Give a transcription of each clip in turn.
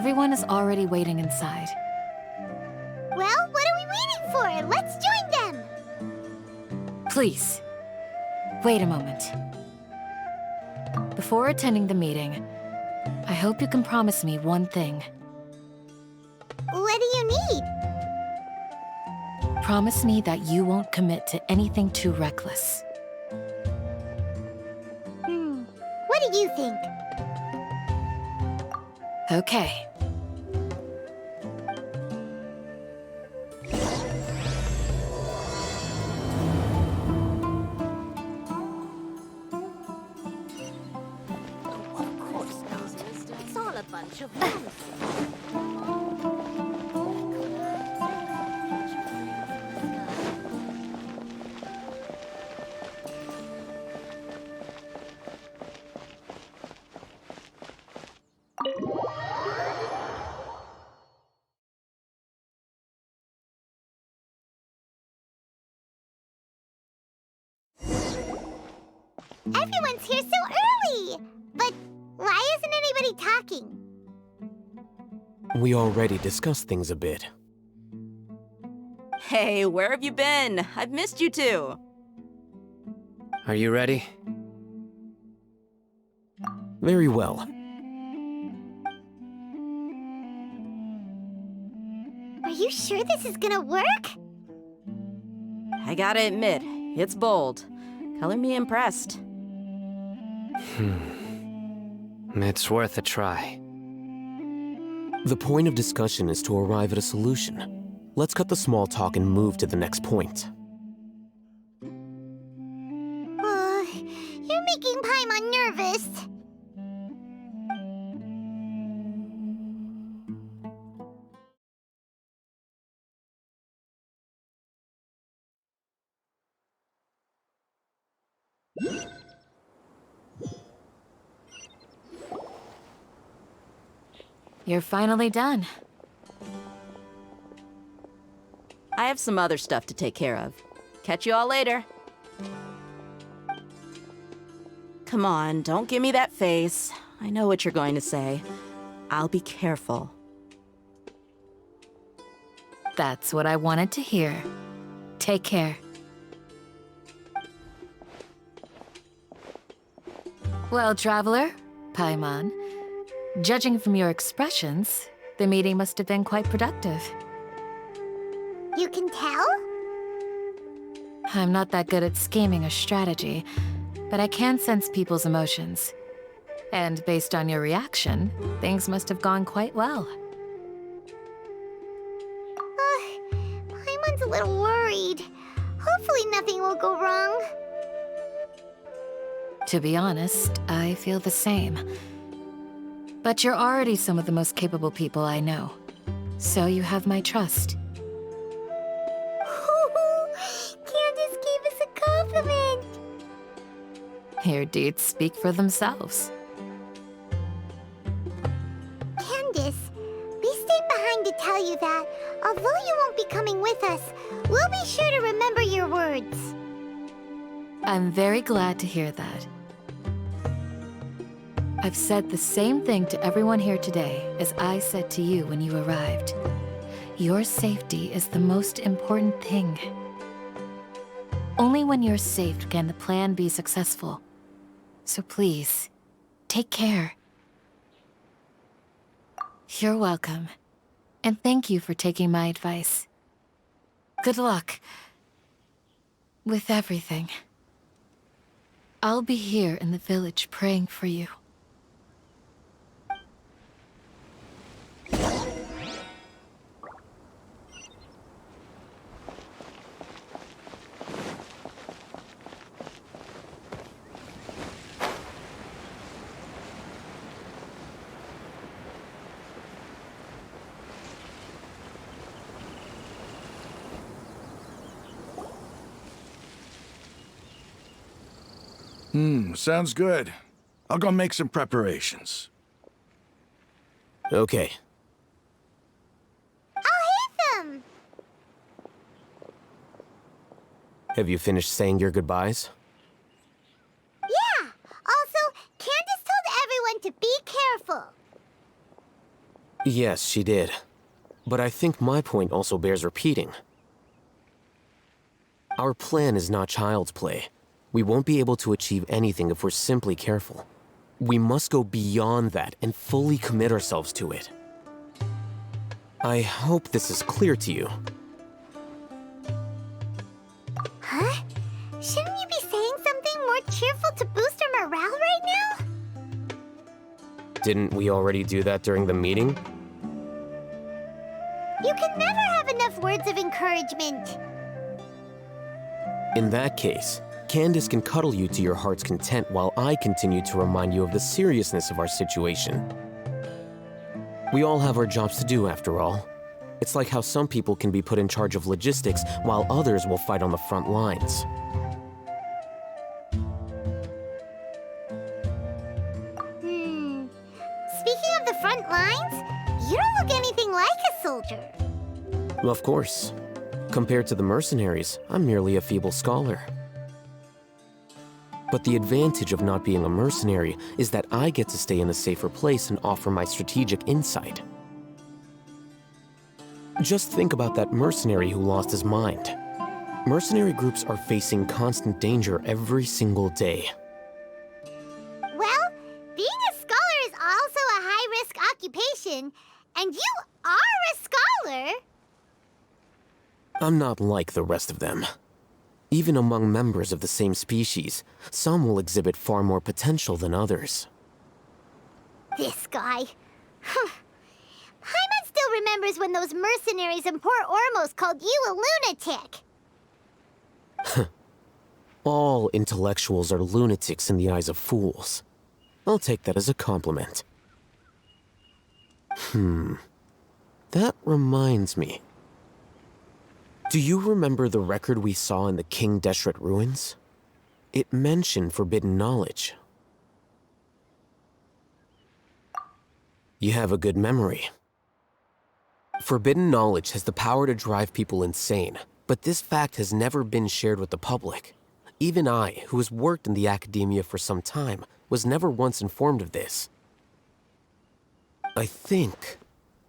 Everyone is already waiting inside. Well, what are we waiting for? Let's join them! Please, wait a moment. Before attending the meeting, I hope you can promise me one thing. What do you need? Promise me that you won't commit to anything too reckless. What do you think? Okay. Of course not. It's all a bunch of nonsense. Everyone's here so early! But why isn't anybody talking? We already discussed things a bit. Hey, where have you been? I've missed you too. Are you ready? Very well. Are you sure this is gonna work? I gotta admit, it's bold. Color me impressed. It's worth a try. The point of discussion is to arrive at a solution. Let's cut the small talk and move to the next point. You're making Paimon nervous. You're finally done. I have some other stuff to take care of. Catch you all later. Come on, don't give me that face. I know what you're going to say. I'll be careful. That's what I wanted to hear. Take care. Well, traveler, Paimon, judging from your expressions, the meeting must have been quite productive. You can tell? I'm not that good at scheming or strategy, but I can sense people's emotions. And based on your reaction, things must have gone quite well. Paimon's a little worried. Hopefully nothing will go wrong. To be honest, I feel the same. But you're already some of the most capable people I know. So you have my trust. Candace gave us a compliment! Your deeds speak for themselves. Candace, we stayed behind to tell you that, although you won't be coming with us, we'll be sure to remember your words. I'm very glad to hear that. I've said the same thing to everyone here today as I said to you when you arrived. Your safety is the most important thing. Only when you're safe can the plan be successful. So please, take care. You're welcome. And thank you for taking my advice. Good luck with everything. I'll be here in the village praying for you. Sounds good. I'll go make some preparations. Okay. Al-Hitham! Have you finished saying your goodbyes? Yeah! Also, Candace told everyone to be careful. Yes, she did. But I think my point also bears repeating. Our plan is not child's play. We won't be able to achieve anything if we're simply careful. We must go beyond that and fully commit ourselves to it. I hope this is clear to you. Huh? Shouldn't you be saying something more cheerful to boost our morale right now? Didn't we already do that during the meeting? You can never have enough words of encouragement. In that case, Candace can cuddle you to your heart's content while I continue to remind you of the seriousness of our situation. We all have our jobs to do, after all. It's like how some people can be put in charge of logistics while others will fight on the front lines. Speaking of the front lines, you don't look anything like a soldier. Of course. Compared to the mercenaries, I'm merely a feeble scholar. But the advantage of not being a mercenary is that I get to stay in a safer place and offer my strategic insight. Just think about that mercenary who lost his mind. Mercenary groups are facing constant danger every single day. Well, being a scholar is also a high-risk occupation, and you are a scholar. I'm not like the rest of them. Even among members of the same species, some will exhibit far more potential than others. This guy. Paimon still remembers when those mercenaries in Port Ormos called you a lunatic. All intellectuals are lunatics in the eyes of fools. I'll take that as a compliment. That reminds me. Do you remember the record we saw in the King Deshret ruins? It mentioned forbidden knowledge. You have a good memory. Forbidden knowledge has the power to drive people insane, but this fact has never been shared with the public. Even I, who has worked in the academia for some time, was never once informed of this. I think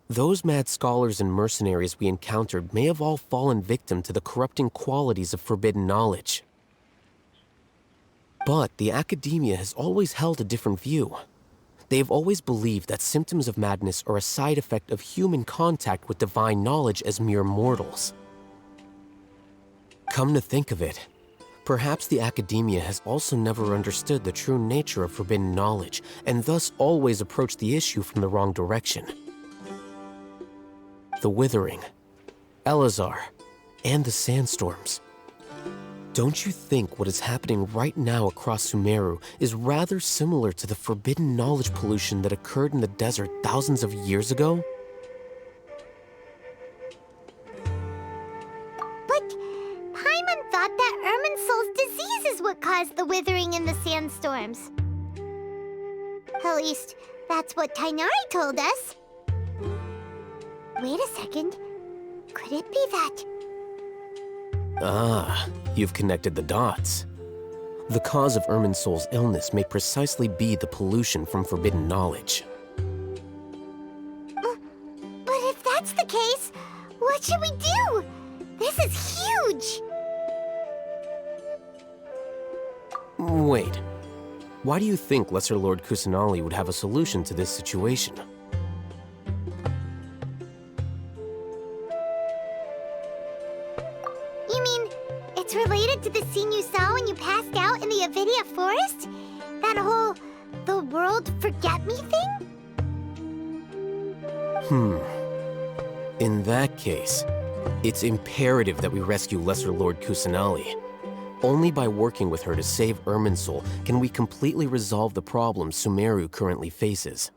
those mad scholars and mercenaries we encountered may have all fallen victim to the corrupting qualities of forbidden knowledge. But the academia has always held a different view. They have always believed that symptoms of madness are a side effect of human contact with divine knowledge as mere mortals. Come to think of it, perhaps the academia has also never understood the true nature of forbidden knowledge, and thus always approached the issue from the wrong direction. The Withering, Elazar, and the sandstorms. Don't you think what is happening right now across Sumeru is rather similar to the forbidden knowledge pollution that occurred in the desert thousands of years ago? But Paimon thought that Irminsul's disease is what caused the withering and the sandstorms. At least, that's what Tighnari told us. Wait a second. Could it be that? Ah, you've connected the dots. The cause of Irminsul's illness may precisely be the pollution from forbidden knowledge. But if that's the case, what should we do? This is huge! Wait. Why do you think Lesser Lord Kusanali would have a solution to this situation? You mean, it's related to the scene you saw when you passed out in the Avidia forest? That whole, the world forget me thing? In that case, it's imperative that we rescue Lesser Lord Kusanali. Only by working with her to save Irminsul can we completely resolve the problems Sumeru currently faces.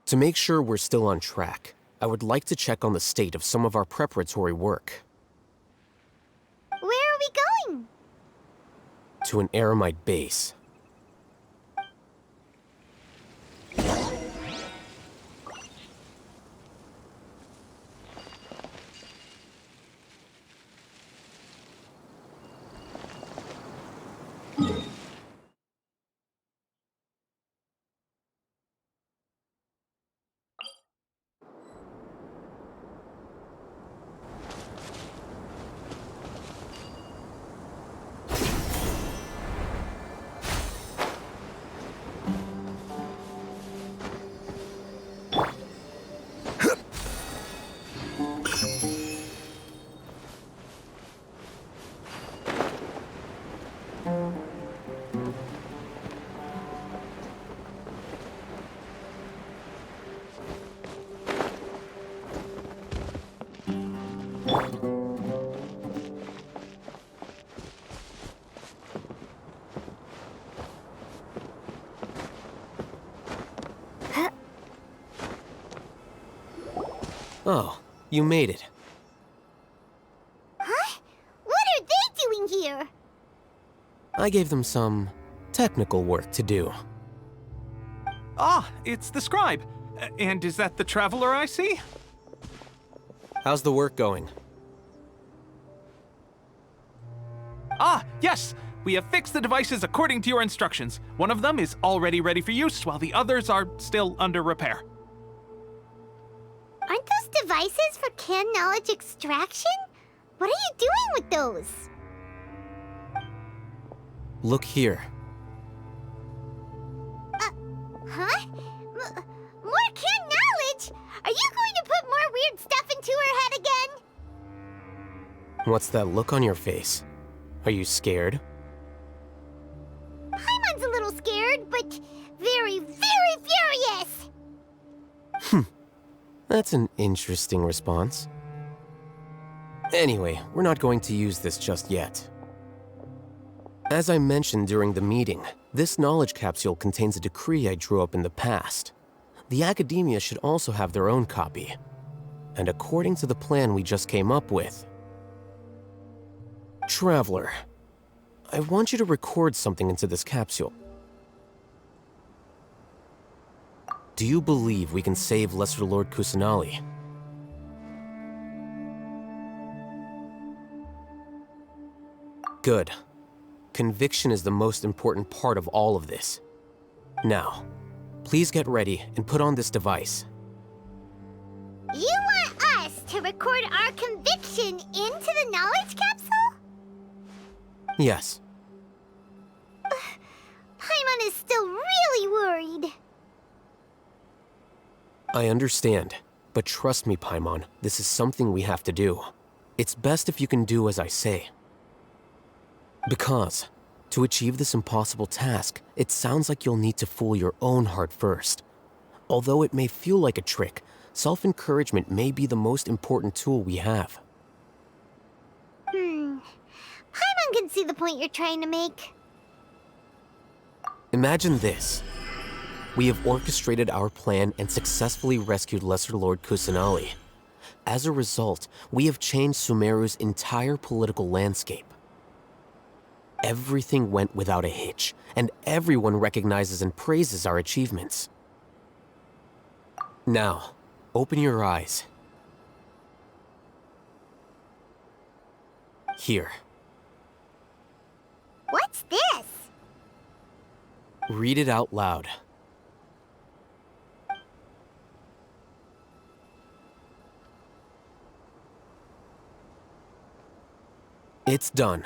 To make sure we're still on track, I would like to check on the state of some of our preparatory work. Where are we going? To an Eremite base. Oh, you made it. Huh? What are they doing here? I gave them some technical work to do. Ah, it's the scribe. And is that the traveler I see? How's the work going? Ah, yes! We have fixed the devices according to your instructions. One of them is already ready for use, while the others are still under repair. Aren't those devices for canned knowledge extraction? What are you doing with those? Look here. Huh? More canned knowledge? Are you going to put more weird stuff into her head again? What's that look on your face? Are you scared? Paimon's a little scared, but very, very furious! That's an interesting response. Anyway, we're not going to use this just yet. As I mentioned during the meeting, this knowledge capsule contains a decree I drew up in the past. The academia should also have their own copy. And according to the plan we just came up with... Traveler, I want you to record something into this capsule. Do you believe we can save Lesser Lord Kusanali? Good. Conviction is the most important part of all of this. Now, please get ready and put on this device. You want us to record our conviction into the knowledge capsule? Yes. Paimon is still really worried. I understand, but trust me, Paimon, this is something we have to do. It's best if you can do as I say. Because, to achieve this impossible task, it sounds like you'll need to fool your own heart first. Although it may feel like a trick, self-encouragement may be the most important tool we have. Paimon can see the point you're trying to make. Imagine this. We have orchestrated our plan and successfully rescued Lesser Lord Kusanali. As a result, we have changed Sumeru's entire political landscape. Everything went without a hitch, and everyone recognizes and praises our achievements. Now, open your eyes. Here. What's this? Read it out loud. It's done.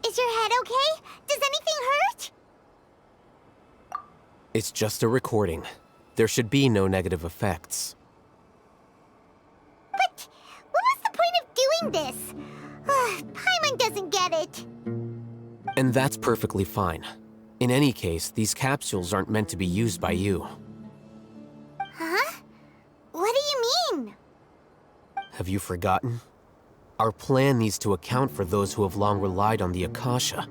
Is your head okay? Does anything hurt? It's just a recording. There should be no negative effects. But what was the point of doing this? Paimon doesn't get it. And that's perfectly fine. In any case, these capsules aren't meant to be used by you. Huh? What do you mean? Have you forgotten? Our plan needs to account for those who have long relied on the Akasha.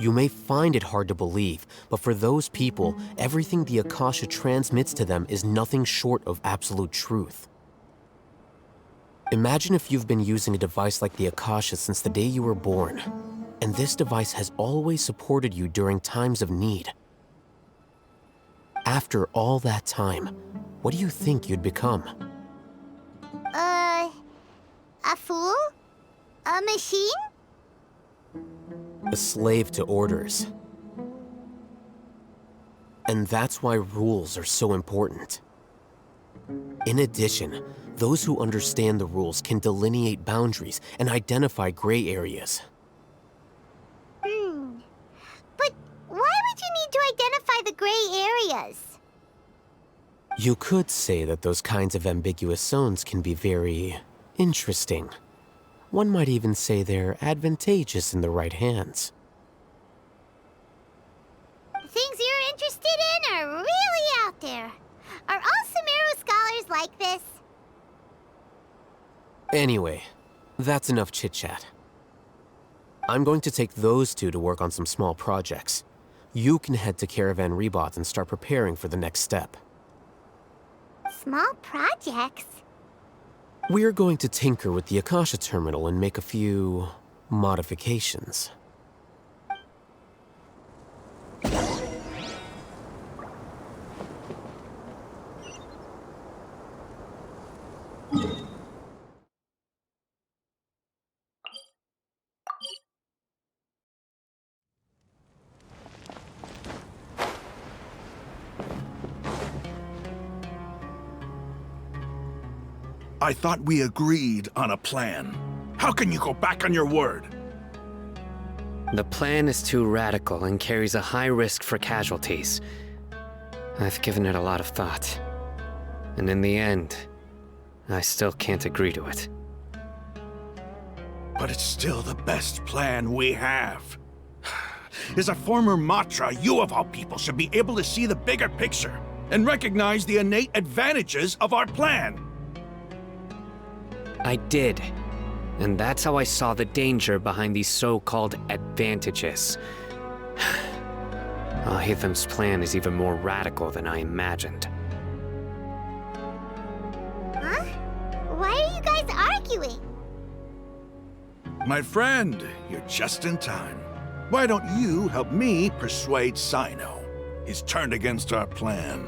You may find it hard to believe, but for those people, everything the Akasha transmits to them is nothing short of absolute truth. Imagine if you've been using a device like the Akasha since the day you were born, and this device has always supported you during times of need. After all that time, what do you think you'd become? A fool? A machine? A slave to orders. And that's why rules are so important. In addition, those who understand the rules can delineate boundaries and identify gray areas. But why would you need to identify the gray areas? You could say that those kinds of ambiguous zones can be very interesting. One might even say they're advantageous in the right hands. Things you're interested in are really out there. Are all Sumeru scholars like this? Anyway, that's enough chit-chat. I'm going to take those two to work on some small projects. You can head to Caravan-ribate and start preparing for the next step. Small projects? We're going to tinker with the Akasha terminal and make a few modifications. I thought we agreed on a plan. How can you go back on your word? The plan is too radical and carries a high risk for casualties. I've given it a lot of thought. And in the end, I still can't agree to it. But it's still the best plan we have. As a former Matra, you of all people should be able to see the bigger picture and recognize the innate advantages of our plan. I did. And that's how I saw the danger behind these so-called advantages. Al-Haytham's plan is even more radical than I imagined. Huh? Why are you guys arguing? My friend, you're just in time. Why don't you help me persuade Sayno? He's turned against our plan.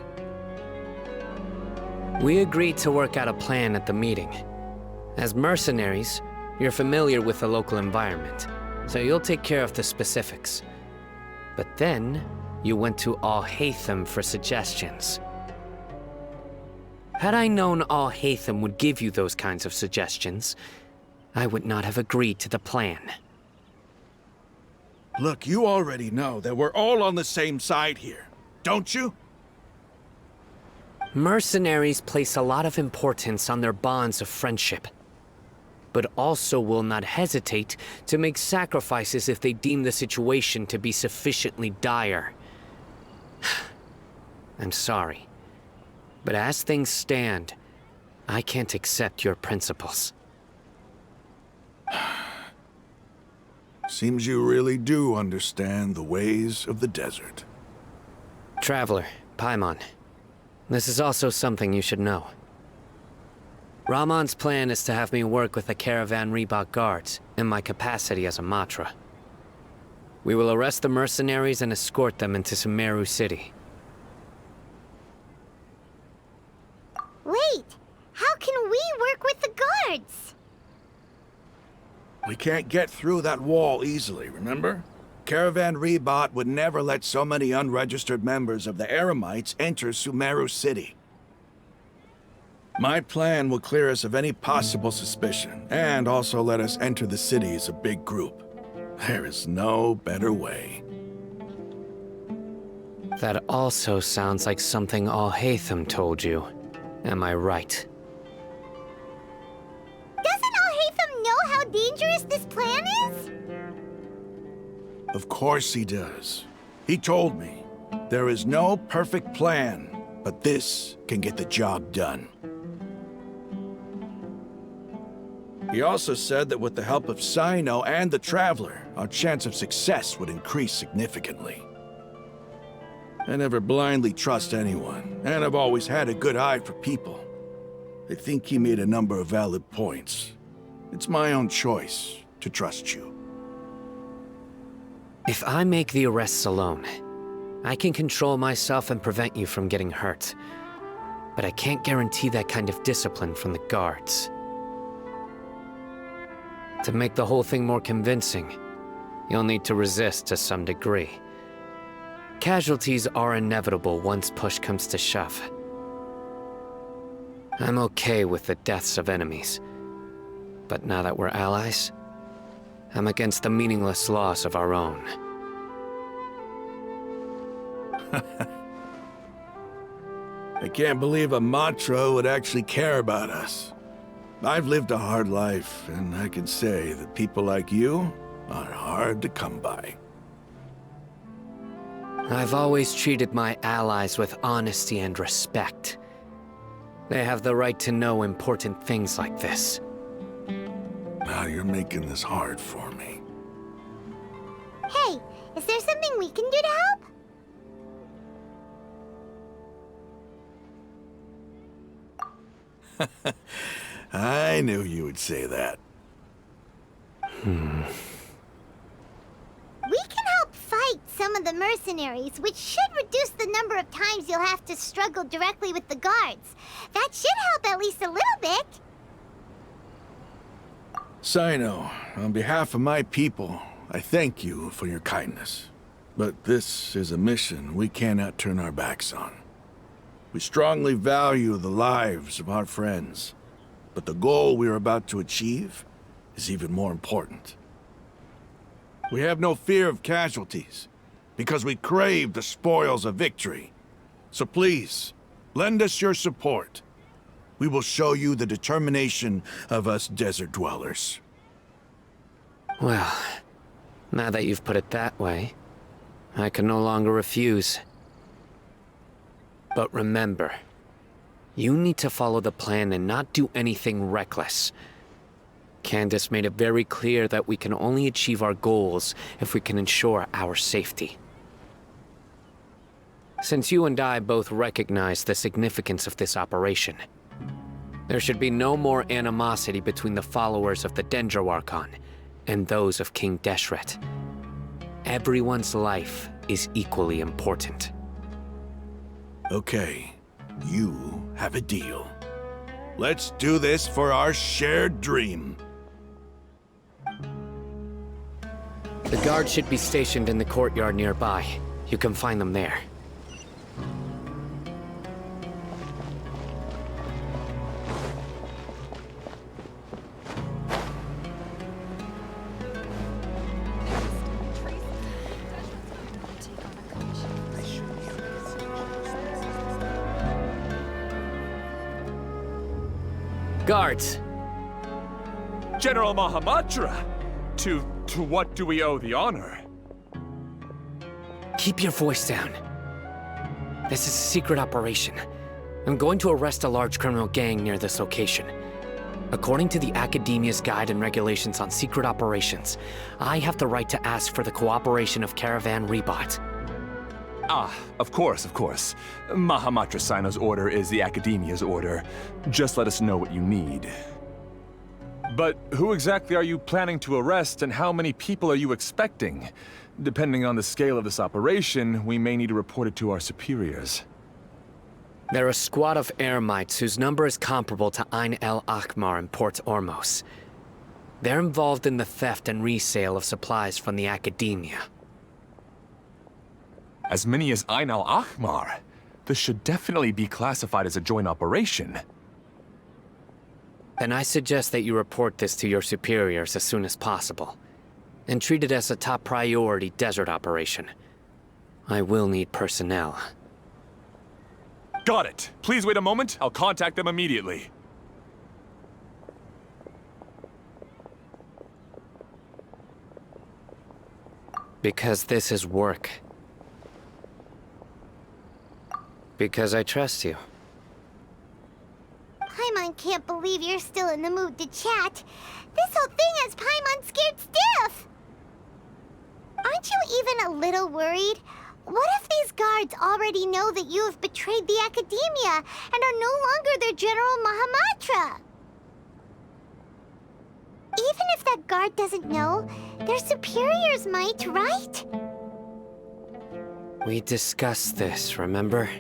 We agreed to work out a plan at the meeting. As mercenaries, you're familiar with the local environment, so you'll take care of the specifics. But then, you went to Al-Haytham for suggestions. Had I known Al-Haytham would give you those kinds of suggestions, I would not have agreed to the plan. Look, you already know that we're all on the same side here, don't you? Mercenaries place a lot of importance on their bonds of friendship, but also will not hesitate to make sacrifices if they deem the situation to be sufficiently dire. I'm sorry, but as things stand, I can't accept your principles. Seems you really do understand the ways of the desert. Traveler, Paimon, this is also something you should know. Rahman's plan is to have me work with the Caravan-ribate guards in my capacity as a Matra. We will arrest the mercenaries and escort them into Sumeru City. Wait, how can we work with the guards? We can't get through that wall easily, remember? Caravan-ribate would never let so many unregistered members of the Eremites enter Sumeru City. My plan will clear us of any possible suspicion, and also let us enter the city as a big group. There is no better way. That also sounds like something Al-Haytham told you. Am I right? Doesn't Al-Haytham know how dangerous this plan is? Of course he does. He told me, there is no perfect plan, but this can get the job done. He also said that with the help of Sayno and the Traveler, our chance of success would increase significantly. I never blindly trust anyone, and I've always had a good eye for people. I think he made a number of valid points. It's my own choice to trust you. If I make the arrests alone, I can control myself and prevent you from getting hurt. But I can't guarantee that kind of discipline from the guards. To make the whole thing more convincing, you'll need to resist to some degree. Casualties are inevitable once push comes to shove. I'm okay with the deaths of enemies. But now that we're allies, I'm against the meaningless loss of our own. I can't believe a Matra would actually care about us. I've lived a hard life, and I can say that people like you are hard to come by. I've always treated my allies with honesty and respect. They have the right to know important things like this. Now you're making this hard for me. Hey, is there something we can do to help? I knew you would say that. We can help fight some of the mercenaries, which should reduce the number of times you'll have to struggle directly with the guards. That should help at least a little bit. Cyno, on behalf of my people, I thank you for your kindness. But this is a mission we cannot turn our backs on. We strongly value the lives of our friends, but the goal we are about to achieve is even more important. We have no fear of casualties, because we crave the spoils of victory. So please, lend us your support. We will show you the determination of us desert dwellers. Well, now that you've put it that way, I can no longer refuse. But remember, you need to follow the plan and not do anything reckless. Candace made it very clear that we can only achieve our goals if we can ensure our safety. Since you and I both recognize the significance of this operation, there should be no more animosity between the followers of the Dendro Archon and those of King Deshret. Everyone's life is equally important. Okay, you have a deal. Let's do this for our shared dream. The guards should be stationed in the courtyard nearby. You can find them there. Guards! General Mahamatra! To what do we owe the honor? Keep your voice down. This is a secret operation. I'm going to arrest a large criminal gang near this location. According to the Academia's Guide and Regulations on Secret Operations, I have the right to ask for the cooperation of Caravan-ribate. Ah, of course, of course. Mahamatra Cyno's order is the Academia's order. Just let us know what you need. But who exactly are you planning to arrest, and how many people are you expecting? Depending on the scale of this operation, we may need to report it to our superiors. They're a squad of Eremites whose number is comparable to Ain el-Ahmar in Port Ormos. They're involved in the theft and resale of supplies from the Academia. As many as Ain al-Ahmar? This should definitely be classified as a joint operation. Then I suggest that you report this to your superiors as soon as possible, and treat it as a top priority desert operation. I will need personnel. Got it. Please wait a moment. I'll contact them immediately. Because this is work. Because I trust you. Paimon can't believe you're still in the mood to chat. This whole thing has Paimon scared stiff. Aren't you even a little worried? What if these guards already know that you have betrayed the Academia and are no longer their General Mahamatra? Even if that guard doesn't know, their superiors might, right? We discussed this, remember?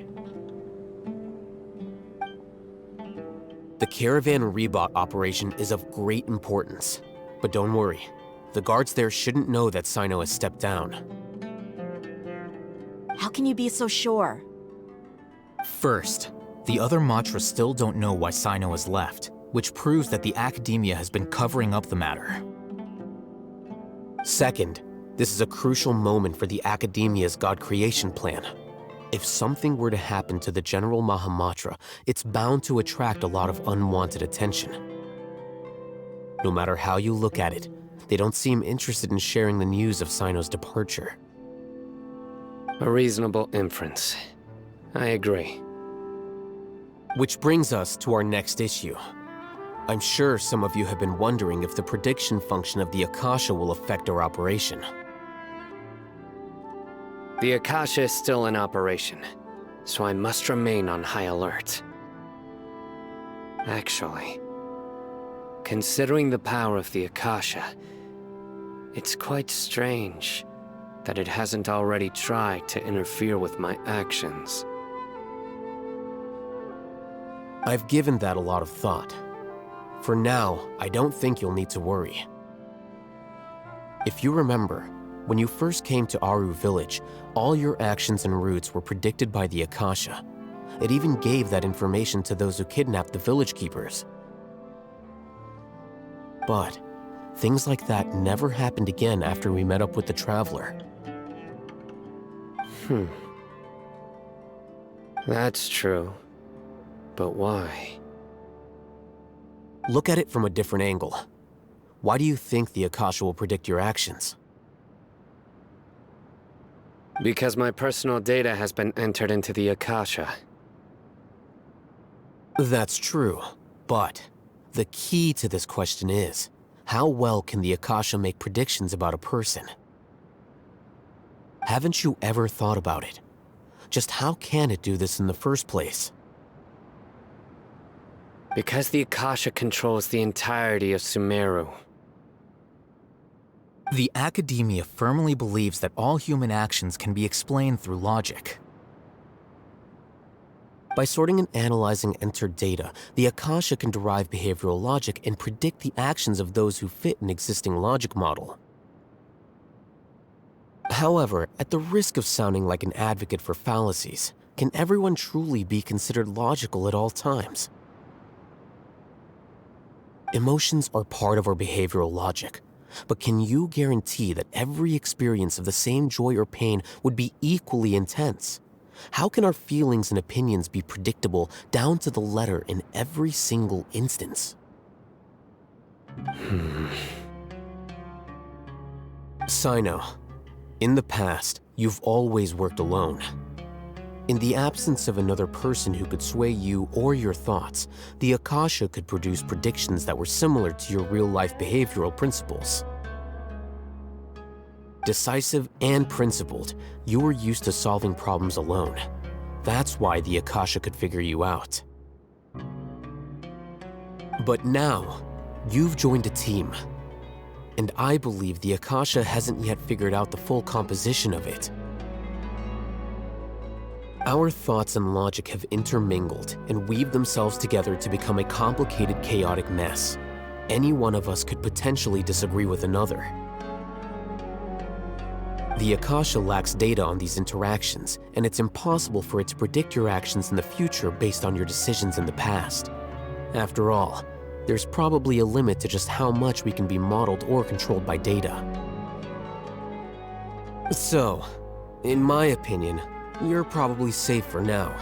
The Caravan-ribate operation is of great importance. But don't worry, the guards there shouldn't know that Cyno has stepped down. How can you be so sure? First, the other Matras still don't know why Cyno has left, which proves that the Academia has been covering up the matter. Second, this is a crucial moment for the Academia's God creation plan. If something were to happen to the General Mahamatra, it's bound to attract a lot of unwanted attention. No matter how you look at it, they don't seem interested in sharing the news of Cyno's departure. A reasonable inference. I agree. Which brings us to our next issue. I'm sure some of you have been wondering if the prediction function of the Akasha will affect our operation. The Akasha is still in operation, so I must remain on high alert. Actually, considering the power of the Akasha, it's quite strange that it hasn't already tried to interfere with my actions. I've given that a lot of thought. For now, I don't think you'll need to worry. If you remember, when you first came to Aru village, all your actions and routes were predicted by the Akasha. It even gave that information to those who kidnapped the village keepers. But things like that never happened again after we met up with the Traveler. That's true. But why? Look at it from a different angle. Why do you think the Akasha will predict your actions? Because my personal data has been entered into the Akasha. That's true, but the key to this question is, how well can the Akasha make predictions about a person? Haven't you ever thought about it? Just how can it do this in the first place? Because the Akasha controls the entirety of Sumeru. The academia firmly believes that all human actions can be explained through logic. By sorting and analyzing entered data, the Akasha can derive behavioral logic and predict the actions of those who fit an existing logic model. However, at the risk of sounding like an advocate for fallacies, can everyone truly be considered logical at all times? Emotions are part of our behavioral logic, but can you guarantee that every experience of the same joy or pain would be equally intense? How can our feelings and opinions be predictable down to the letter in every single instance? Cyno, in the past, you've always worked alone. In the absence of another person who could sway you or your thoughts, the Akasha could produce predictions that were similar to your real-life behavioral principles. Decisive and principled, you were used to solving problems alone. That's why the Akasha could figure you out. But now, you've joined a team. And I believe the Akasha hasn't yet figured out the full composition of it. Our thoughts and logic have intermingled and weaved themselves together to become a complicated, chaotic mess. Any one of us could potentially disagree with another. The Akasha lacks data on these interactions, and it's impossible for it to predict your actions in the future based on your decisions in the past. After all, there's probably a limit to just how much we can be modeled or controlled by data. So, in my opinion, you're probably safe for now.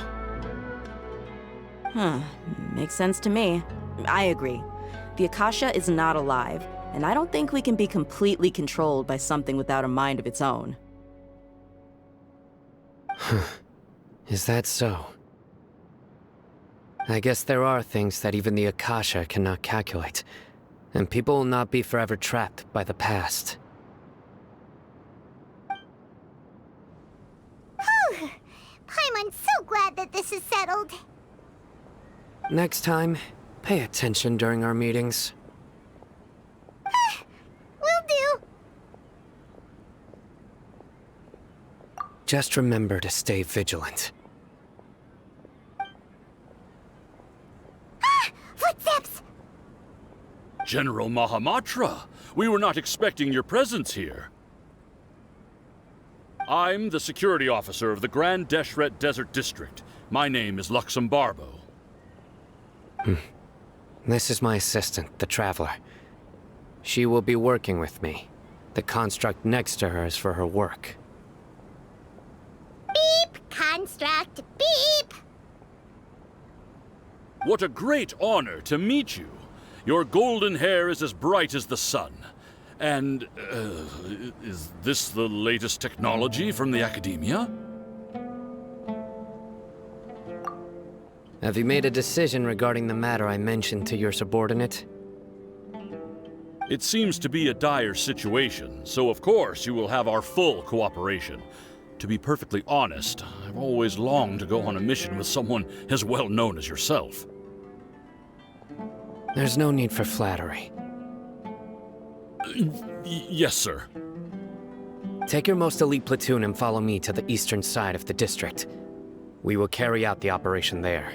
Makes sense to me. I agree. The Akasha is not alive, and I don't think we can be completely controlled by something without a mind of its own. Is that so? I guess there are things that even the Akasha cannot calculate, and people will not be forever trapped by the past. I'm so glad that this is settled. Next time, pay attention during our meetings. Will do. Just remember to stay vigilant. Footsteps! General Mahamatra, we were not expecting your presence here. I'm the security officer of the Grand Deshret Desert District. My name is Luxembarbo. This is my assistant, the Traveler. She will be working with me. The construct next to her is for her work. Beep! Construct, beep! What a great honor to meet you. Your golden hair is as bright as the sun. And, is this the latest technology from the Academia? Have you made a decision regarding the matter I mentioned to your subordinate? It seems to be a dire situation, so of course you will have our full cooperation. To be perfectly honest, I've always longed to go on a mission with someone as well known as yourself. There's no need for flattery. Yes, sir. Take your most elite platoon and follow me to the eastern side of the district. We will carry out the operation there.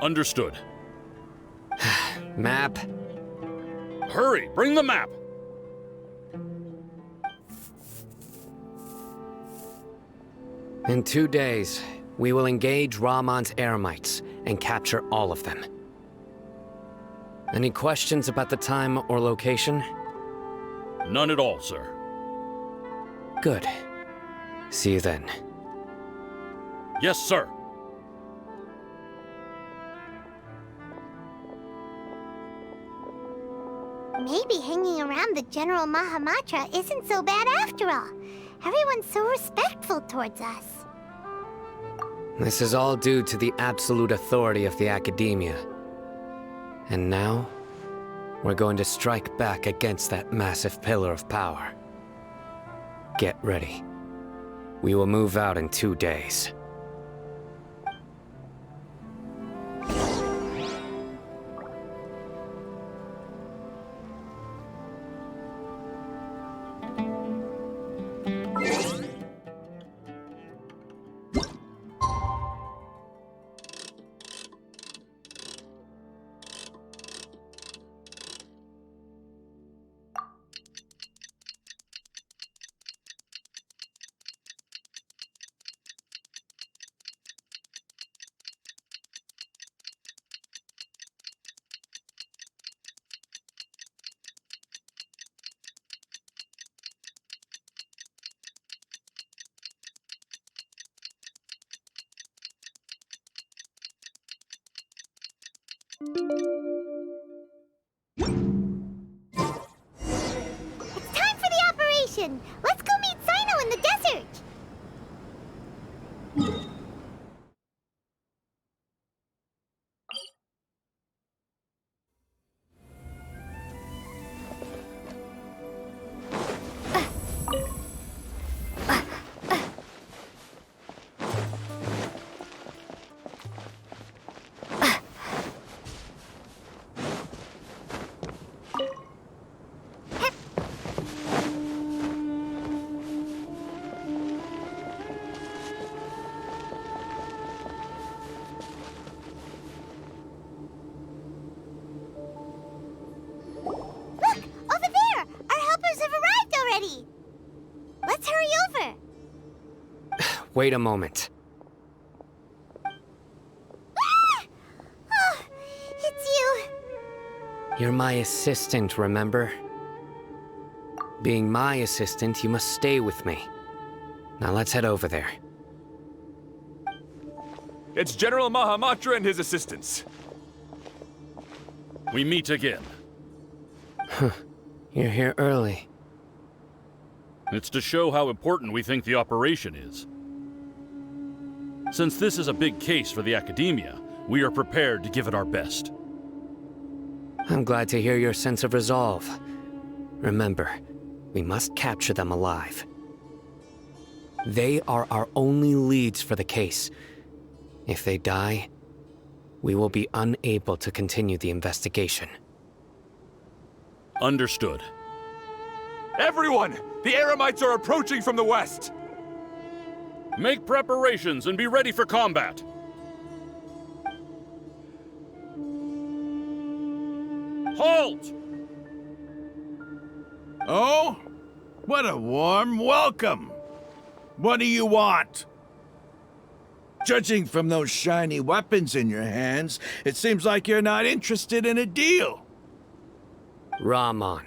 Understood. Map. Hurry, bring the map! In 2 days, we will engage Rahman's Eremites and capture all of them. Any questions about the time or location? None at all, sir. Good. See you then. Yes, sir. Maybe hanging around the General Mahamatra isn't so bad after all. Everyone's so respectful towards us. This is all due to the absolute authority of the Academia. And now, we're going to strike back against that massive pillar of power. Get ready. We will move out in 2 days. It's time for the operation! Let's go meet Cyno in the desert! Let's hurry over! Wait a moment. Ah! Oh, it's you. You're my assistant, remember? Being my assistant, you must stay with me. Now let's head over there. It's General Mahamatra and his assistants. We meet again. You're here early. It's to show how important we think the operation is. Since this is a big case for the Academia, we are prepared to give it our best. I'm glad to hear your sense of resolve. Remember, we must capture them alive. They are our only leads for the case. If they die, we will be unable to continue the investigation. Understood. Everyone! The Eremites are approaching from the west! Make preparations and be ready for combat! Halt! Oh? What a warm welcome! What do you want? Judging from those shiny weapons in your hands, it seems like you're not interested in a deal. Rahman,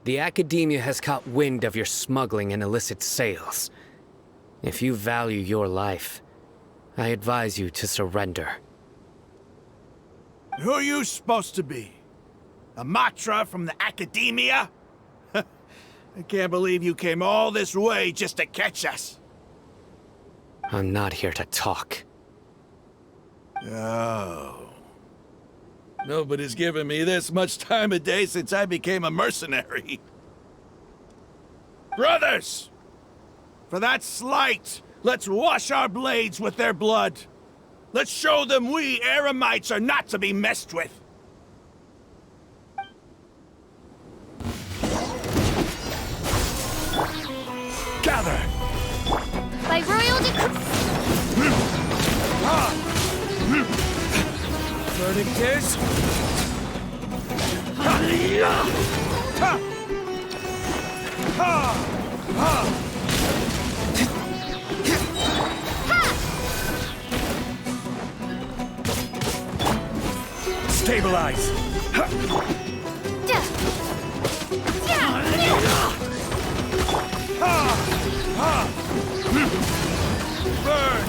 the Academia has caught wind of your smuggling and illicit sales. If you value your life, I advise you to surrender. Who are you supposed to be? A Matra from the Academia? I can't believe you came all this way just to catch us. I'm not here to talk. Oh. Nobody's given me this much time of day since I became a mercenary. Brothers! For that slight, let's wash our blades with their blood. Let's show them we Eremites are not to be messed with. Gather! By royal decree. Verdict is... Stabilize! Burn!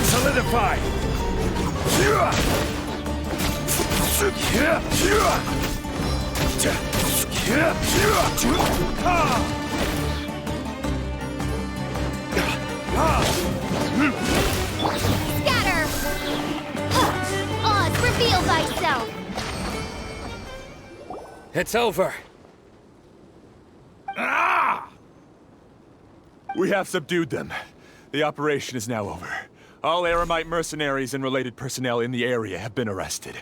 Solidify! Scatter! Oz, reveal thyself! It's over. Ah! We have subdued them. The operation is now over. All Eremite mercenaries and related personnel in the area have been arrested.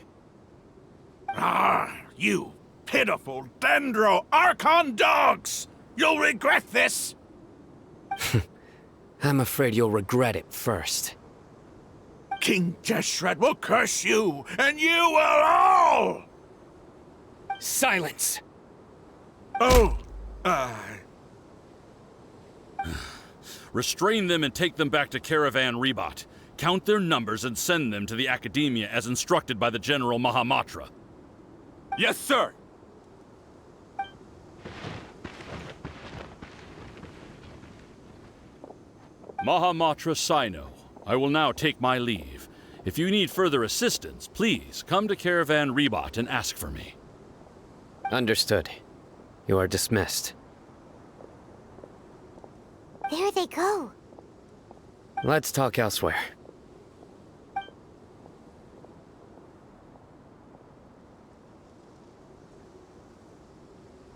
Ah, you pitiful Dendro Archon dogs! You'll regret this! I'm afraid you'll regret it first. King Deshret will curse you, and you will all! Silence! Oh, Restrain them and take them back to Caravan-ribate. Count their numbers and send them to the Academia as instructed by the General Mahamatra. Yes, sir! Mahamatra Sayno, I will now take my leave. If you need further assistance, please come to Caravan-ribate and ask for me. Understood. You are dismissed. There they go. Let's talk elsewhere.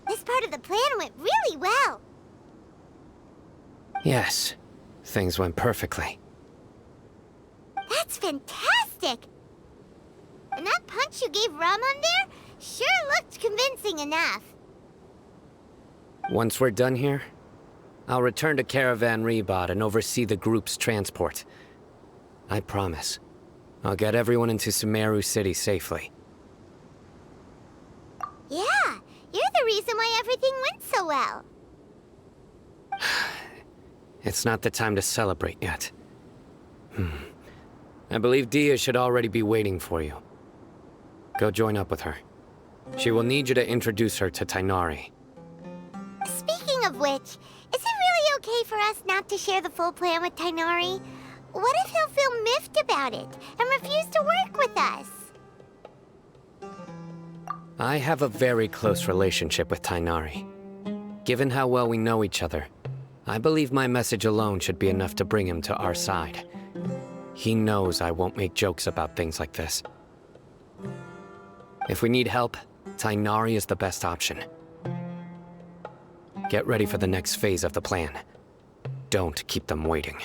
This part of the plan went really well. Yes, things went perfectly. That's fantastic! And that punch you gave Ramon there sure looked convincing enough. Once we're done here, I'll return to Caravan-ribate and oversee the group's transport. I promise. I'll get everyone into Sumeru City safely. Yeah, you're the reason why everything went so well. It's not the time to celebrate yet. I believe Dia should already be waiting for you. Go join up with her. She will need you to introduce her to Tighnari. Speaking of which, is it really okay for us not to share the full plan with Tighnari? What if he'll feel miffed about it and refuse to work with us? I have a very close relationship with Tighnari. Given how well we know each other, I believe my message alone should be enough to bring him to our side. He knows I won't make jokes about things like this. If we need help, Tighnari is the best option. Get ready for the next phase of the plan. Don't keep them waiting.